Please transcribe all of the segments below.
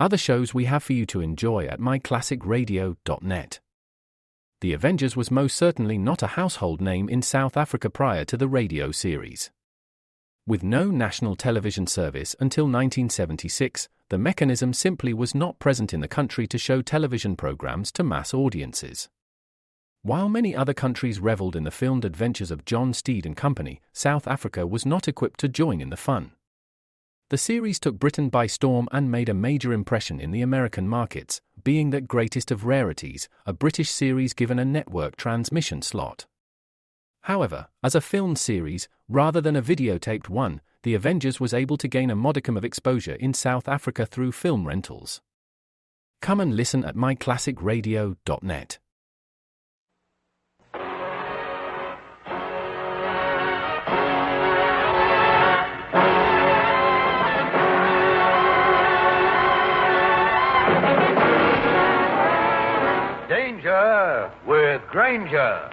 other shows we have for you to enjoy at myclassicradio.net. The Avengers was most certainly not a household name in South Africa prior to the radio series. With no national television service until 1976, the mechanism simply was not present in the country to show television programs to mass audiences. While many other countries reveled in the filmed adventures of John Steed and company, South Africa was not equipped to join in the fun. The series took Britain by storm and made a major impression in the American markets, being that greatest of rarities, a British series given a network transmission slot. However, as a filmed series, rather than a videotaped one, The Avengers was able to gain a modicum of exposure in South Africa through film rentals. Come and listen at myclassicradio.net. Danger with Grainger.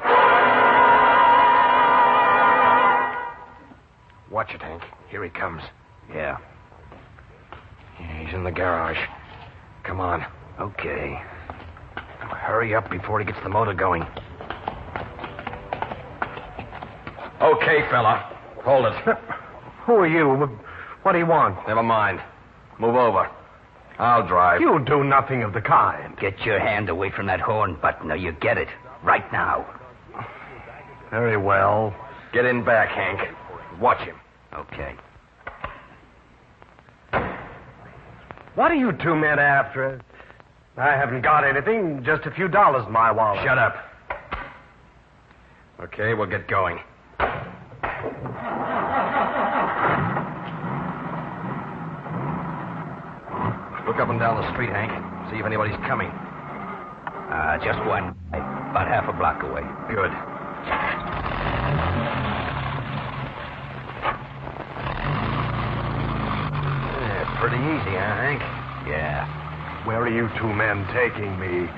Watch it, Hank. Here he comes. Yeah, he's in the garage. Come on. Okay. Now hurry up before he gets the motor going. Okay, fella. Hold it. Who are you? What do you want? Never mind. Move over. I'll drive. You do nothing of the kind. Get your hand away from that horn button, or you get it. Right now. Very well. Get in back, Hank. Watch him. Okay. What are you two men after? I haven't got anything, just a few dollars in my wallet. Shut up. Okay, we'll get going. Look up and down the street, Hank. See if anybody's coming. Just one. About half a block away. Good. Yeah, pretty easy, huh, Hank? Yeah. Where are you two men taking me?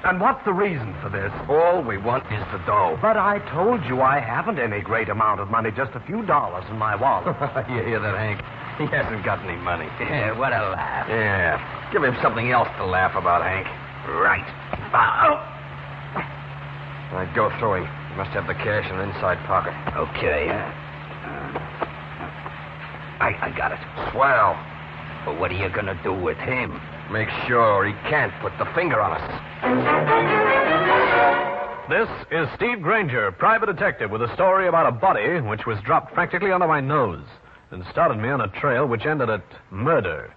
And what's the reason for this? All we want is the dough. But I told you I haven't any great amount of money, just a few dollars in my wallet. You hear that, Hank? He hasn't got any money. Yeah, what a laugh. Yeah. Give him something else to laugh about, Hank. Right. I'd go through him. He must have the cash in an inside pocket. Okay. I got it. Swell. But what are you going to do with him? Make sure he can't put the finger on us. This is Steve Grainger, private detective, with a story about a body which was dropped practically under my nose and started me on a trail which ended at murder.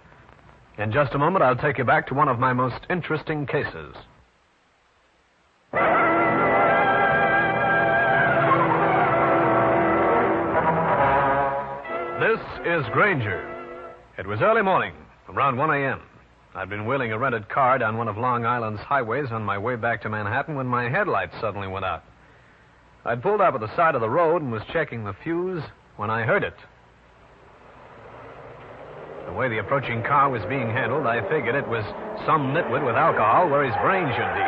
In just a moment, I'll take you back to one of my most interesting cases. This is Grainger. It was early morning, around 1 a.m. I'd been wheeling a rented car down one of Long Island's highways on my way back to Manhattan when my headlights suddenly went out. I'd pulled up at the side of the road and was checking the fuse when I heard it. The way the approaching car was being handled, I figured it was some nitwit with alcohol where his brain should be.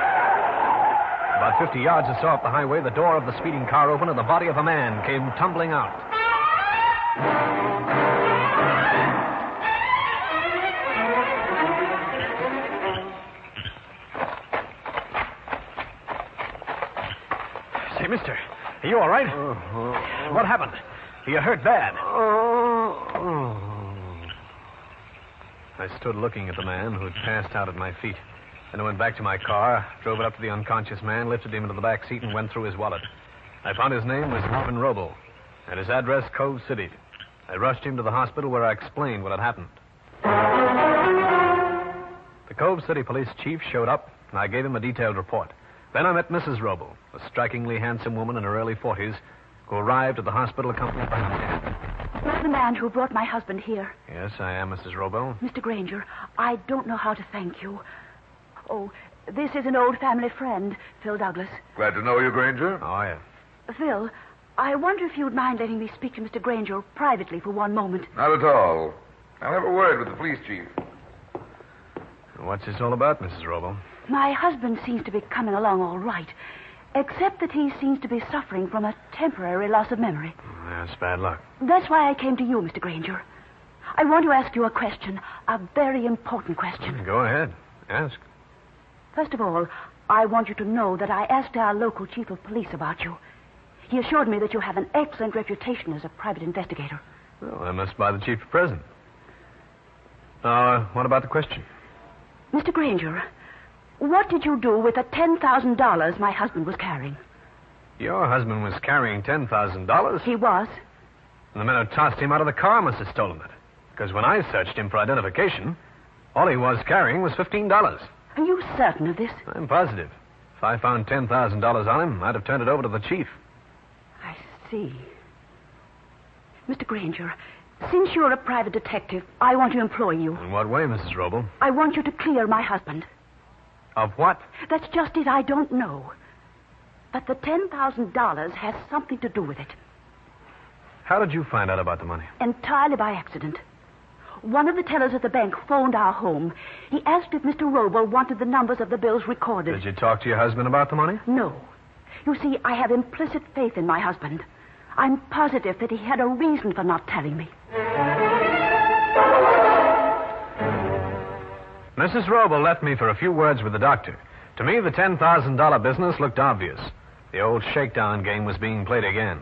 About 50 yards or so up the highway, the door of the speeding car opened and the body of a man came tumbling out. Say, mister, are you all right? What happened? You hurt bad. I stood looking at the man who'd passed out at my feet. Then I went back to my car, drove it up to the unconscious man, lifted him into the back seat, and went through his wallet. I found his name was Robin Roble, and his address, Cove City. I rushed him to the hospital where I explained what had happened. The Cove City police chief showed up, and I gave him a detailed report. Then I met Mrs. Roble, a strikingly handsome woman in her early 40s, who arrived at the hospital accompanied by a man. You're the man who brought my husband here. Yes, I am, Mrs. Roble. Mr. Grainger, I don't know how to thank you. Oh, this is an old family friend, Phil Douglas. Glad to know you, Grainger. Oh, yeah. Phil, I wonder if you'd mind letting me speak to Mr. Grainger privately for one moment. Not at all. I'll have a word with the police chief. What's this all about, Mrs. Roble? My husband seems to be coming along all right, except that he seems to be suffering from a temporary loss of memory. That's bad luck. That's why I came to you, Mr. Grainger. I want to ask you a question, a very important question. Go ahead. Ask. First of all, I want you to know that I asked our local chief of police about you. He assured me that you have an excellent reputation as a private investigator. Well, I must buy the chief a present. What about the question? Mr. Grainger, what did you do with the $10,000 my husband was carrying? Your husband was carrying $10,000? He was. And the men who tossed him out of the car must have stolen it. Because when I searched him for identification, all he was carrying was $15. Are you certain of this? I'm positive. If I found $10,000 on him, I'd have turned it over to the chief. I see. Mr. Grainger, since you're a private detective, I want to employ you. In what way, Mrs. Roble? I want you to clear my husband. Of what? That's just it. I don't know. But the $10,000 has something to do with it. How did you find out about the money? Entirely by accident. One of the tellers at the bank phoned our home. He asked if Mr. Roble wanted the numbers of the bills recorded. Did you talk to your husband about the money? No. You see, I have implicit faith in my husband. I'm positive that he had a reason for not telling me. Mrs. Roble left me for a few words with the doctor. To me, the $10,000 business looked obvious. The old shakedown game was being played again.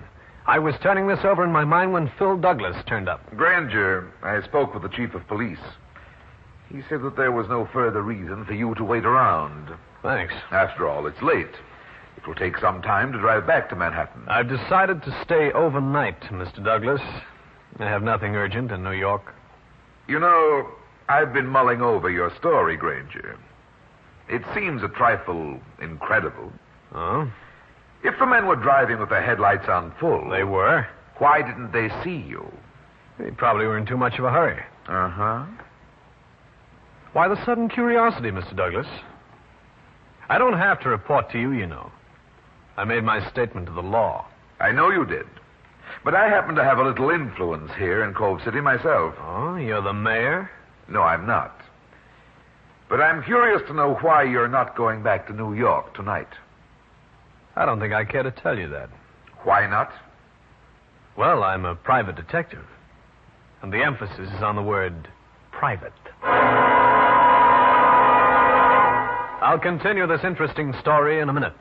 I was turning this over in my mind when Phil Douglas turned up. Grainger, I spoke with the chief of police. He said that there was no further reason for you to wait around. Thanks. After all, it's late. It will take some time to drive back to Manhattan. I've decided to stay overnight, Mr. Douglas. I have nothing urgent in New York. You know, I've been mulling over your story, Grainger. It seems a trifle incredible. Oh? If the men were driving with their headlights on full... They were. Why didn't they see you? They probably were in too much of a hurry. Uh-huh. Why the sudden curiosity, Mr. Douglas? I don't have to report to you, you know. I made my statement to the law. I know you did. But I happen to have a little influence here in Cove City myself. Oh, you're the mayor? No, I'm not. But I'm curious to know why you're not going back to New York tonight. I don't think I care to tell you that. Why not? Well, I'm a private detective. And the emphasis is on the word private. I'll continue this interesting story in a minute.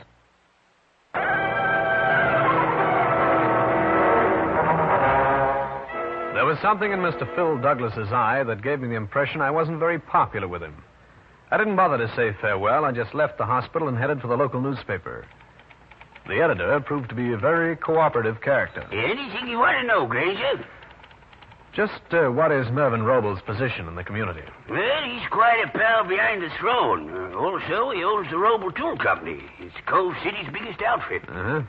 There was something in Mr. Phil Douglas's eye that gave me the impression I wasn't very popular with him. I didn't bother to say farewell. I just left the hospital and headed for the local newspaper. The editor proved to be a very cooperative character. Anything you want to know, Grainger? Just what is Mervyn Roble's position in the community? Well, he's quite a pal behind the throne. Also, he owns the Roble Tool Company. It's Cove City's biggest outfit. Uh-huh.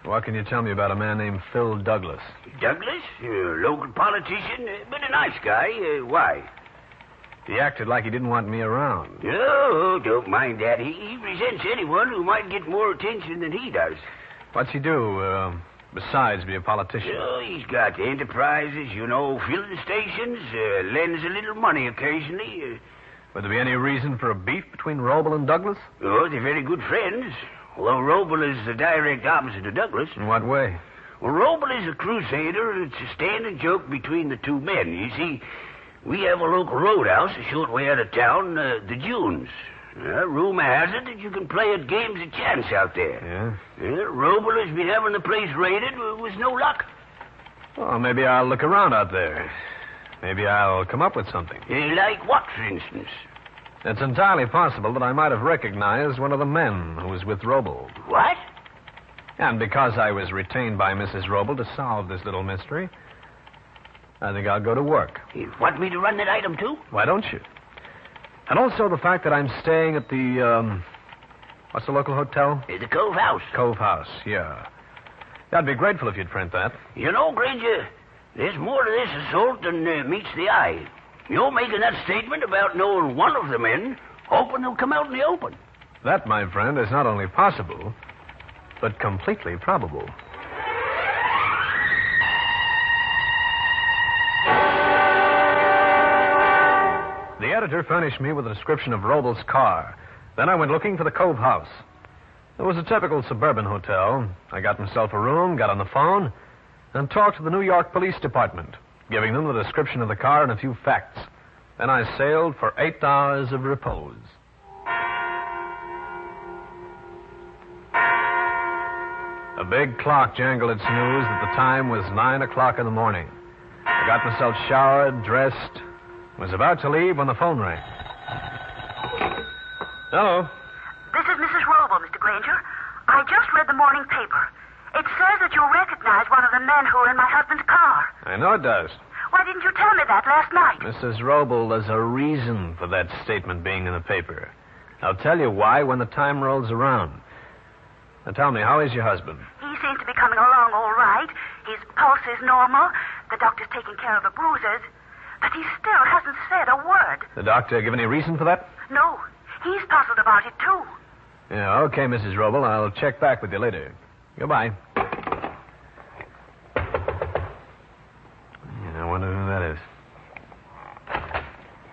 What can you tell me about a man named Phil Douglas? Douglas? Local politician, but a nice guy. Why? He acted like he didn't want me around. Oh, don't mind that. He resents anyone who might get more attention than he does. What's he do, besides be a politician? Oh, he's got enterprises, filling stations, lends a little money occasionally. Would there be any reason for a beef between Roble and Douglas? Oh, they're very good friends. Although Roble is the direct opposite of Douglas. In what way? Well, Roble is a crusader, and it's a standing joke between the two men. You see, we have a local roadhouse a short way out of town, the Dunes. Rumor has it that you can play at games of chance out there. Yeah? Roble has been having the place raided with no luck. Well, maybe I'll look around out there. Maybe I'll come up with something. Like what, for instance? It's entirely possible that I might have recognized one of the men who was with Roble. What? And because I was retained by Mrs. Roble to solve this little mystery, I think I'll go to work. You want me to run that item, too? Why don't you? And also the fact that I'm staying at the, what's the local hotel? The Cove House. Cove House, yeah. I'd be grateful if you'd print that. Grainger, there's more to this assault than meets the eye. You're making that statement about knowing one of the men, hoping they'll come out in the open. That, my friend, is not only possible, but completely probable. The editor furnished me with a description of Roble's car. Then I went looking for the Cove House. It was a typical suburban hotel. I got myself a room, got on the phone, and talked to the New York Police Department, giving them the description of the car and a few facts. Then I sailed for 8 hours of repose. A big clock jangled its news that the time was 9 o'clock in the morning. I got myself showered, dressed, was about to leave when the phone rang. Hello. This is Mrs. Roble, Mr. Grainger. I just read the morning paper. It says that you recognize one of the men who were in my husband's car. I know it does. Why didn't you tell me that last night? Mrs. Roble, there's a reason for that statement being in the paper. I'll tell you why when the time rolls around. Now tell me, how is your husband? He seems to be coming along all right. His pulse is normal. The doctor's taking care of the bruises. But he still hasn't said a word. The doctor give any reason for that? No. He's puzzled about it, too. Yeah, okay, Mrs. Roble. I'll check back with you later. Goodbye. Yeah, I wonder who that is.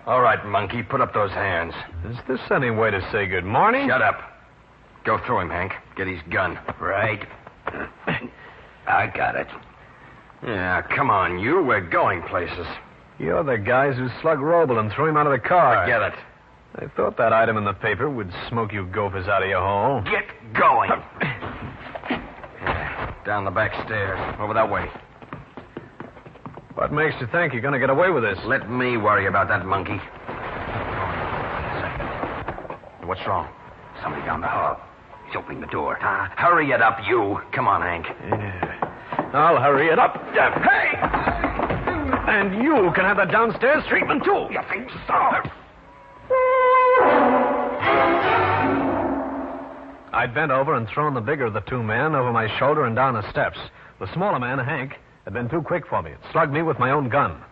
All right, monkey, put up those hands. Is this any way to say good morning? Shut up. Go through him, Hank. Get his gun. Right. I got it. Yeah, come on, you. We're going places. You're the guys who slugged Roble and threw him out of the car. Forget it. I thought that item in the paper would smoke you gophers out of your hole. Get going. Yeah, down the back stairs. Over that way. What makes you think you're going to get away with this? Let me worry about that monkey. What's wrong? Somebody down the hall. He's opening the door. Hurry it up, you. Come on, Hank. Yeah. I'll hurry it up. Hey! And you can have that downstairs treatment, too. You think so? I'd bent over and thrown the bigger of the two men over my shoulder and down the steps. The smaller man, Hank, had been too quick for me. It slugged me with my own gun.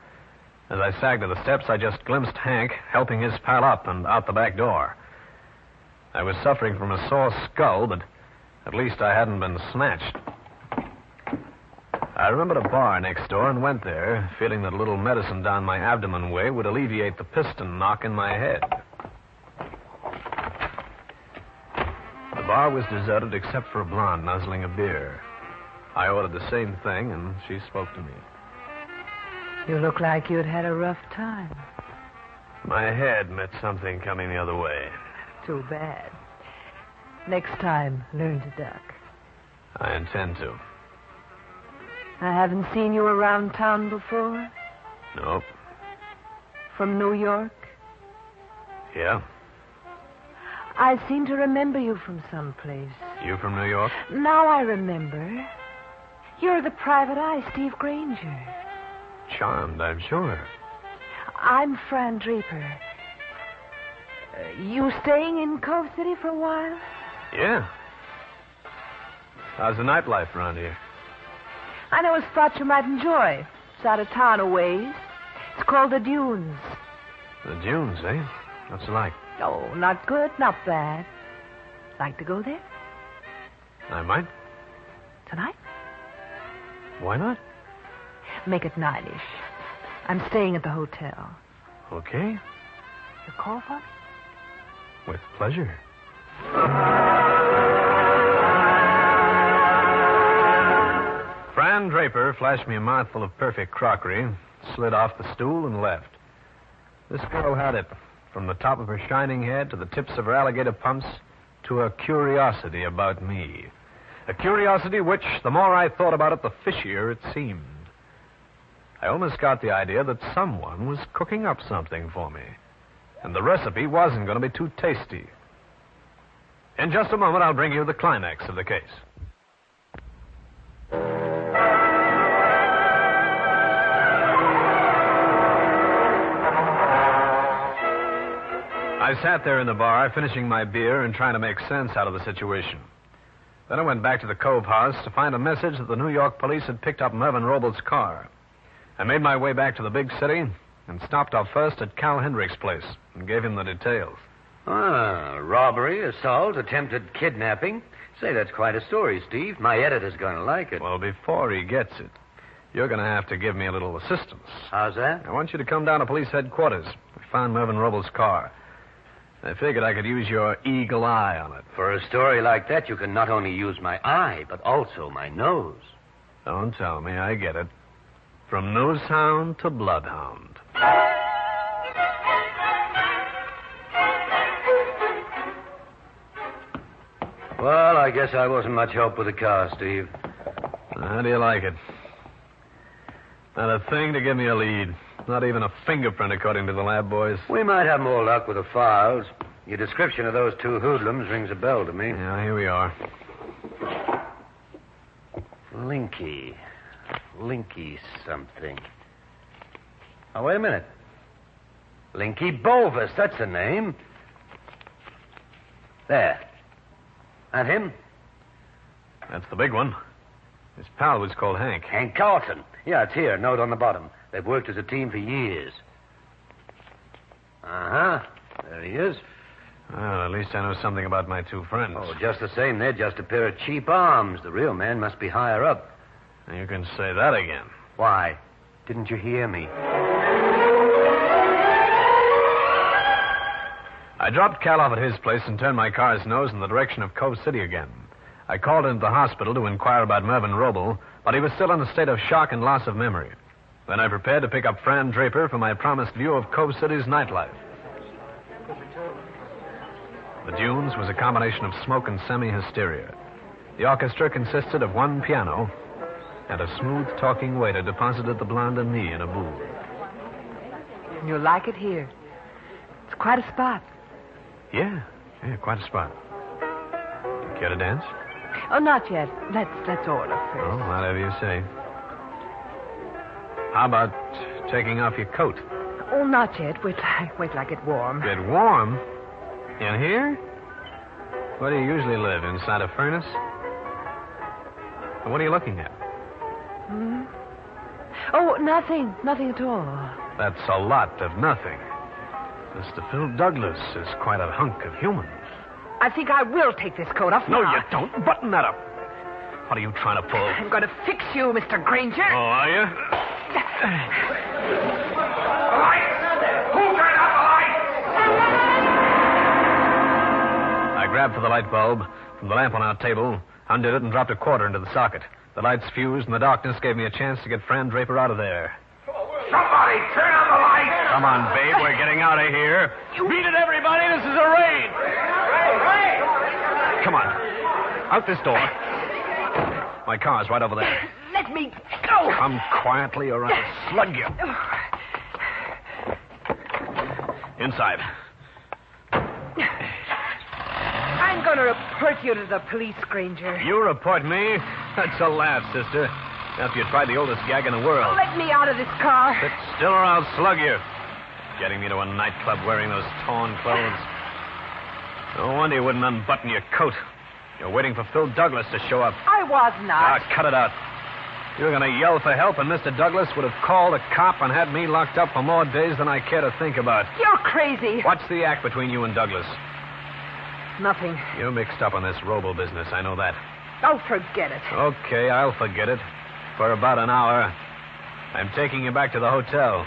As I sagged to the steps, I just glimpsed Hank helping his pal up and out the back door. I was suffering from a sore skull, but at least I hadn't been snatched. I remembered a bar next door and went there, feeling that a little medicine down my abdomen way would alleviate the piston knock in my head. The bar was deserted except for a blonde nuzzling a beer. I ordered the same thing, and she spoke to me. You look like you'd had a rough time. My head met something coming the other way. Too bad. Next time, learn to duck. I intend to. I haven't seen you around town before. Nope. From New York? Yeah? I seem to remember you from someplace. You from New York? Now I remember. You're the private eye, Steve Grainger. Charmed, I'm sure. I'm Fran Draper. You staying in Cove City for a while? Yeah. How's the nightlife around here? I know a spot you might enjoy. It's out of town a ways. It's called the Dunes. The Dunes, eh? What's it like? Oh, not good, not bad. Like to go there? I might. Tonight? Why not? Make it 9-ish. I'm staying at the hotel. Okay. You call for me? With pleasure. Fran Draper flashed me a mouthful of perfect crockery, slid off the stool, and left. This girl had it, from the top of her shining head to the tips of her alligator pumps, to a curiosity about me. A curiosity which, the more I thought about it, the fishier it seemed. I almost got the idea that someone was cooking up something for me, and the recipe wasn't going to be too tasty. In just a moment, I'll bring you the climax of the case. I sat there in the bar, finishing my beer and trying to make sense out of the situation. Then I went back to the Cove House to find a message that the New York police had picked up Mervyn Roble's car. I made my way back to the big city and stopped off first at Cal Hendrick's place and gave him the details. Robbery, assault, attempted kidnapping. Say, that's quite a story, Steve. My editor's going to like it. Well, before he gets it, you're going to have to give me a little assistance. How's that? I want you to come down to police headquarters. We found Mervyn Roble's car. I figured I could use your eagle eye on it. For a story like that, you can not only use my eye, but also my nose. Don't tell me. I get it. From nosehound to bloodhound. Well, I guess I wasn't much help with the car, Steve. How do you like it? Not a thing to give me a lead. Not even a fingerprint, according to the lab boys. We might have more luck with the files. Your description of those two hoodlums rings a bell to me. Yeah, here we are. Linky something. Oh, wait a minute. Linky Bolvis, that's the name. There. That him? That's the big one. His pal was called Hank. Hank Carlton. Yeah, it's here. Note on the bottom. They've worked as a team for years. Uh-huh. There he is. Well, at least I know something about my two friends. Oh, just the same, they're just a pair of cheap arms. The real man must be higher up. You can say that again. Why? Didn't you hear me? I dropped Cal off at his place and turned my car's nose in the direction of Cove City again. I called into the hospital to inquire about Mervyn Roble, but he was still in a state of shock and loss of memory. Then I prepared to pick up Fran Draper for my promised view of Cove City's nightlife. The Dunes was a combination of smoke and semi-hysteria. The orchestra consisted of one piano and a smooth-talking waiter deposited the blonde and me in a booth. You'll like it here. It's quite a spot. Yeah, quite a spot. Care to dance? Oh, not yet. Let's order first. Oh, whatever you say. How about taking off your coat? Oh, not yet. Wait till I get warm. Get warm? In here? Where do you usually live? Inside a furnace? What are you looking at? Hmm? Oh, nothing. Nothing at all. That's a lot of nothing. Mr. Phil Douglas is quite a hunk of human. I think I will take this coat off No, now. you don't. Button that up. What are you trying to pull? I'm going to fix you, Mr. Grainger. Oh, are you? I grabbed for the light bulb from the lamp on our table, undid it, and dropped a quarter into the socket. The lights fused, and the darkness gave me a chance to get Fran Draper out of there. Somebody, turn on the light! Come on, babe, we're getting out of here. Beat it, everybody, this is a raid! Come on, out this door. My car's right over there. Let me go. Come quietly or I'll slug you. Inside. I'm going to report you to the police, Grainger. You report me? That's a laugh, sister. After you tried the oldest gag in the world. Let me out of this car. Sit still or I'll slug you. Getting me to a nightclub wearing those torn clothes. No wonder you wouldn't unbutton your coat. You're waiting for Phil Douglas to show up. I was not. Cut it out. You were going to yell for help, and Mr. Douglas would have called a cop and had me locked up for more days than I care to think about. You're crazy. What's the act between you and Douglas? Nothing. You're mixed up on this Roble business, I know that. Oh, forget it. Okay, I'll forget it. For about an hour. I'm taking you back to the hotel.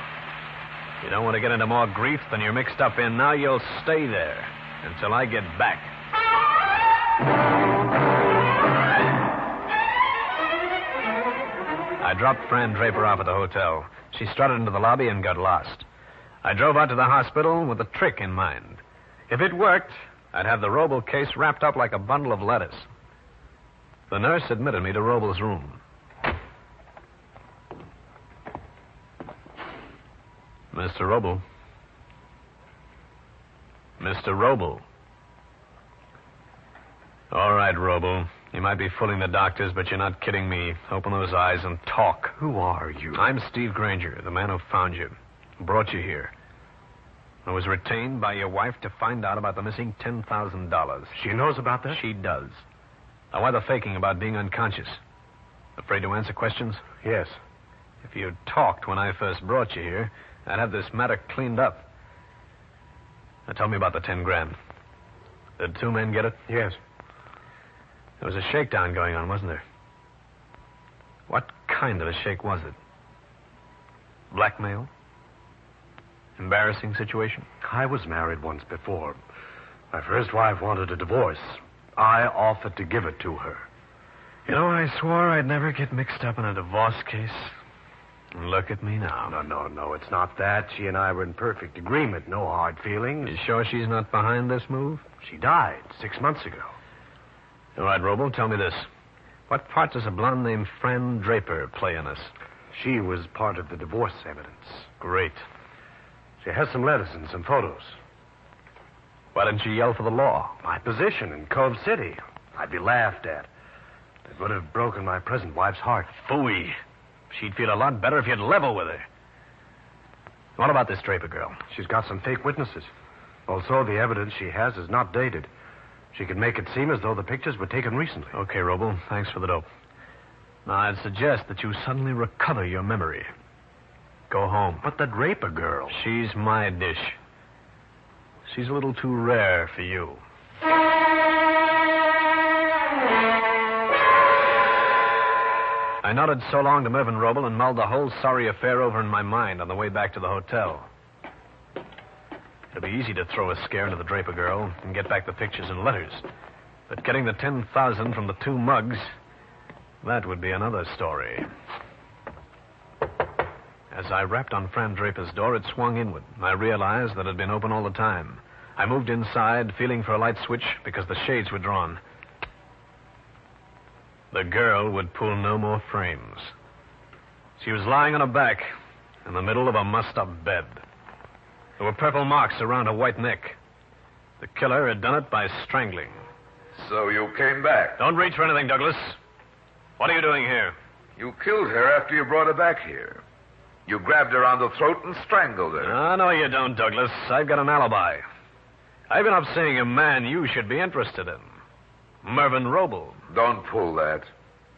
You don't want to get into more grief than you're mixed up in now. You'll stay there until I get back. I dropped Fran Draper off at the hotel. She strutted into the lobby and got lost. I drove out to the hospital with a trick in mind. If it worked, I'd have the Roble case wrapped up like a bundle of lettuce. The nurse admitted me to Roble's room. Mr. Roble. Mr. Roble. All right, Roble. You might be fooling the doctors, but you're not kidding me. Open those eyes and talk. Who are you? I'm Steve Grainger, the man who found you. Brought you here. I was retained by your wife to find out about the missing $10,000. She knows about that? She does. Now, why the faking about being unconscious? Afraid to answer questions? Yes. If you'd talked when I first brought you here, I'd have this matter cleaned up. Now, tell me about the 10 grand. Did two men get it? Yes. There was a shakedown going on, wasn't there? What kind of a shake was it? Blackmail? Embarrassing situation? I was married once before. My first wife wanted a divorce. I offered to give it to her. You know, I swore I'd never get mixed up in a divorce case. Look at me now. No, it's not that. She and I were in perfect agreement. No hard feelings. You sure she's not behind this move? She died 6 months ago. All right, Roble, tell me this. What part does a blonde named Fran Draper play in this? She was part of the divorce evidence. Great. She has some letters and some photos. Why didn't you yell for the law? My position in Cove City. I'd be laughed at. It would have broken my present wife's heart. Phooey. She'd feel a lot better if you'd level with her. What about this Draper girl? She's got some fake witnesses. Also, the evidence she has is not dated. She can make it seem as though the pictures were taken recently. Okay, Roble. Thanks for the dope. Now, I'd suggest that you suddenly recover your memory. Go home. But the Draper girl... She's my dish. She's a little too rare for you. I nodded so long to Mervyn Roble and mulled the whole sorry affair over in my mind on the way back to the hotel. It'd be easy to throw a scare into the Draper girl and get back the pictures and letters. But getting the 10,000 from the 2 mugs, that would be another story. As I rapped on Fran Draper's door, it swung inward. I realized that it had been open all the time. I moved inside, feeling for a light switch because the shades were drawn. The girl would pull no more frames. She was lying on her back in the middle of a mussed-up bed. There were purple marks around her white neck. The killer had done it by strangling. So you came back. Don't reach for anything, Douglas. What are you doing here? You killed her after you brought her back here. You grabbed her on the throat and strangled her. No, you don't, Douglas. I've got an alibi. I've been up seeing a man you should be interested in. Mervyn Roble. Don't pull that.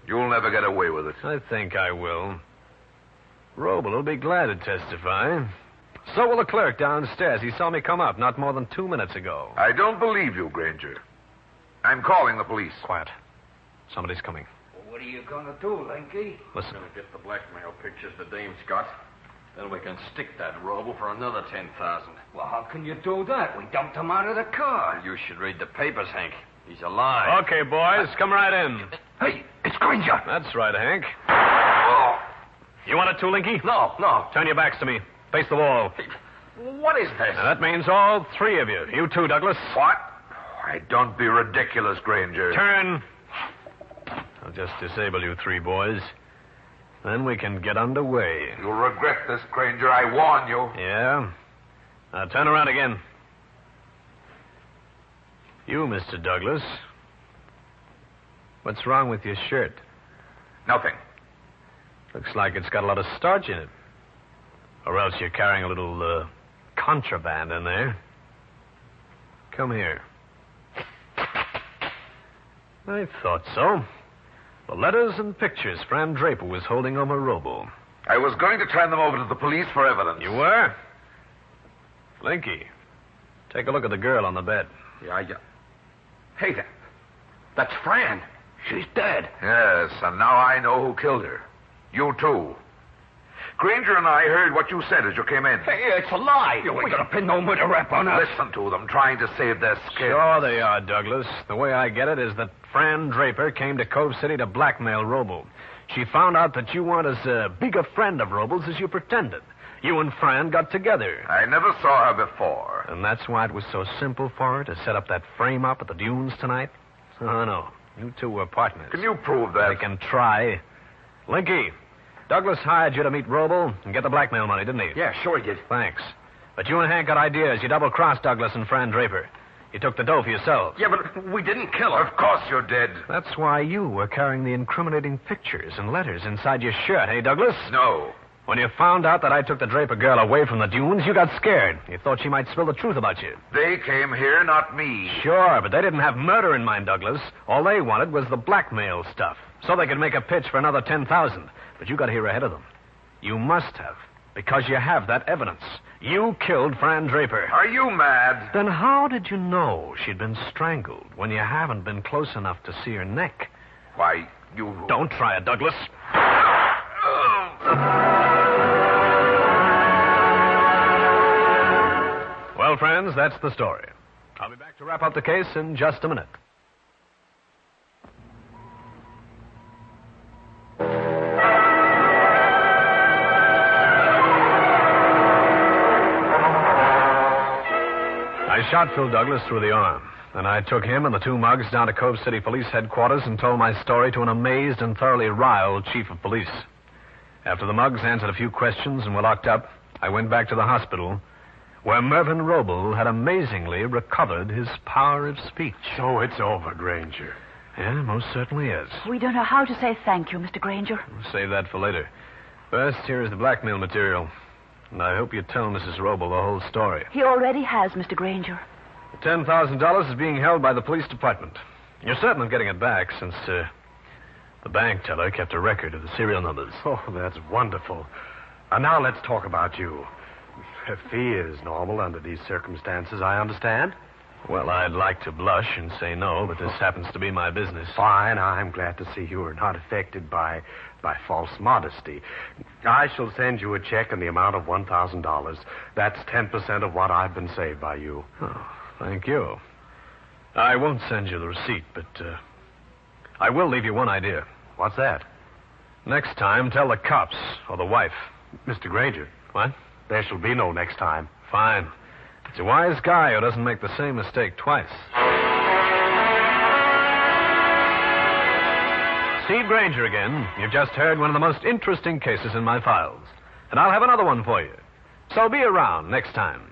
You'll never get away with it. I think I will. Roble will be glad to testify. So will the clerk downstairs. He saw me come up not more than 2 minutes ago. I don't believe you, Grainger. I'm calling the police. Quiet. Somebody's coming. Well, what are you going to do, Linky? Listen. We're going to get the blackmail pictures the dame's got. Then we can stick that Roble for another 10,000. Well, how can you do that? We dumped him out of the car. You should read the papers, Hank. He's alive. Okay, boys, come right in. Hey, it's Grainger. That's right, Hank. Oh. You want it too, Linky? No. Turn your backs to me. Face the wall. What is this? Now, that means all 3 of you. You too, Douglas. What? Why, don't be ridiculous, Grainger. Turn. I'll just disable you 3 boys. Then we can get underway. You'll regret this, Grainger. I warn you. Yeah? Now, turn around again. You, Mr. Douglas. What's wrong with your shirt? Nothing. Looks like it's got a lot of starch in it. Or else you're carrying a little, contraband in there. Come here. I thought so. The letters and pictures Fran Draper was holding over Roble. I was going to turn them over to the police for evidence. You were? Linky, take a look at the girl on the bed. Yeah. Hey, that's Fran. She's dead. Yes, and now I know who killed her. You, too. Grainger and I heard what you said as you came in. Hey, it's a lie. You ain't going to pin no murder rap on us. Listen to them, trying to save their skin. Sure they are, Douglas. The way I get it is that Fran Draper came to Cove City to blackmail Roble. She found out that you weren't as big a friend of Roble's as you pretended. You and Fran got together. I never saw her before. And that's why it was so simple for her to set up that frame up at the dunes tonight? Oh, no. You two were partners. Can you prove that? I can try. Linky, Douglas hired you to meet Roble and get the blackmail money, didn't he? Yeah, sure he did. Thanks. But you and Hank got ideas. You double-crossed Douglas and Fran Draper. You took the dough for yourselves. Yeah, but we didn't kill her. Of course you did. That's why you were carrying the incriminating pictures and letters inside your shirt, hey, Douglas? No. When you found out that I took the Draper girl away from the dunes, you got scared. You thought she might spill the truth about you. They came here, not me. Sure, but they didn't have murder in mind, Douglas. All they wanted was the blackmail stuff, so they could make a pitch for another 10,000. But you got here ahead of them. You must have, because you have that evidence. You killed Fran Draper. Are you mad? Then how did you know she'd been strangled when you haven't been close enough to see her neck? Why, you... Don't try it, Douglas. Well, friends, that's the story. I'll be back to wrap up the case in just a minute. shot Phil Douglas through the arm. Then I took him and the two mugs down to Cove City Police Headquarters and told my story to an amazed and thoroughly riled chief of police. After the mugs answered a few questions and were locked up, I went back to the hospital, where Mervyn Roble had amazingly recovered his power of speech. So it's over, Grainger. Yeah, most certainly is. We don't know how to say thank you, Mr. Grainger. We'll save that for later. First, here is the blackmail material. And I hope you tell Mrs. Roble the whole story. He already has, Mr. Grainger. The $10,000 is being held by the police department. You're certain of getting it back since the bank teller kept a record of the serial numbers. Oh, that's wonderful. Now let's talk about you. A fee is normal under these circumstances, I understand. Well, I'd like to blush and say no, but this happens to be my business. Fine. I'm glad to see you are not affected by false modesty. I shall send you a check in the amount of $1,000. That's 10% of what I've been saved by you. Oh, thank you. I won't send you the receipt, but I will leave you one idea. What's that? Next time, tell the cops or the wife. Mr. Grainger. What? There shall be no next time. Fine. It's a wise guy who doesn't make the same mistake twice. Steve Grainger again. You've just heard one of the most interesting cases in my files. And I'll have another one for you. So be around next time.